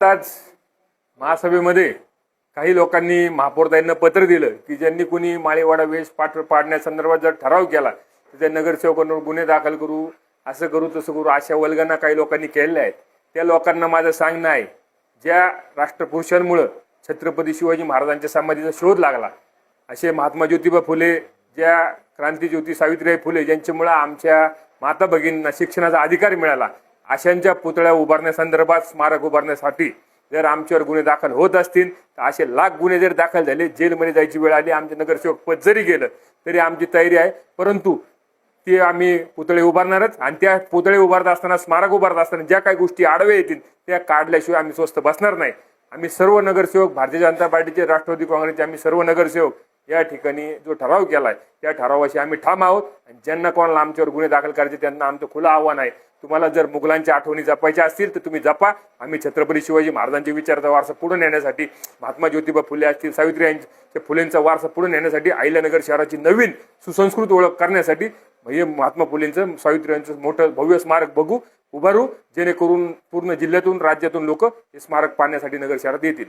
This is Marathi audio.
आज महासभेमध्ये काही लोकांनी महापौरताईंना पत्र दिलं की ज्यांनी कुणी माळीवाडा वेश पाडण्यासंदर्भात जर ठराव केला तर त्या नगरसेवकांवर गुन्हे दाखल करू, असं करू तसं करू, अशा वल्गना काही लोकांनी केलेल्या आहेत. त्या लोकांना माझं सांगणं आहे, ज्या राष्ट्रपुरुषांमुळे छत्रपती शिवाजी महाराजांच्या समाधीचा शोध लागला, असे महात्मा ज्योतिबा फुले, ज्या क्रांतीज्योती सावित्रीबाई फुले ज्यांच्यामुळे आमच्या माता भगिनींना शिक्षणाचा अधिकार मिळाला, अशांच्या पुतळ्या उभारण्यासंदर्भात, स्मारक उभारण्यासाठी जर आमच्यावर गुन्हे दाखल होत असतील तर असे लाख गुन्हे जर दाखल झाले, जेलमध्ये जायची वेळ आली, आमचे नगरसेवक पद जरी गेलं तरी आमची तयारी आहे. परंतु ते आम्ही पुतळे उभारणारच, आणि त्या पुतळे उभारत असताना, स्मारक उभारत असताना ज्या काही गोष्टी आडवे येतील त्या काढल्याशिवाय आम्ही स्वस्थ बसणार नाही. आम्ही सर्व नगरसेवक, भारतीय जनता पार्टीचे, राष्ट्रवादी काँग्रेसचे, आम्ही सर्व नगरसेवक या ठिकाणी जो ठराव केलाय त्या ठरावाशी आम्ही ठाम आहोत. आणि ज्यांना कोणाला आमच्यावर गुन्हे दाखल करायचे त्यांना आमचं खुलं आव्हान आहे, तुम्हाला जर मुघलांच्या आठवणी जपायच्या असतील तर तुम्ही जपा. आम्ही छत्रपती शिवाजी महाराजांच्या विचाराचा वारसा पुढे नेण्यासाठी, महात्मा ज्योतिबा फुले असतील, सावित्रीबाई फुलेंचा वारसा पुढे नेण्यासाठी, अहिल्यानगर शहराची नवीन सुसंस्कृत ओळख करण्यासाठी म्हणजे महात्मा फुलेंचं, सावित्रीबाईंचं मोठं भव्य स्मारक उभारू, जेणेकरून पूर्ण जिल्ह्यातून, राज्यातून लोक हे स्मारक पाहण्यासाठी नगर शहरात येतील.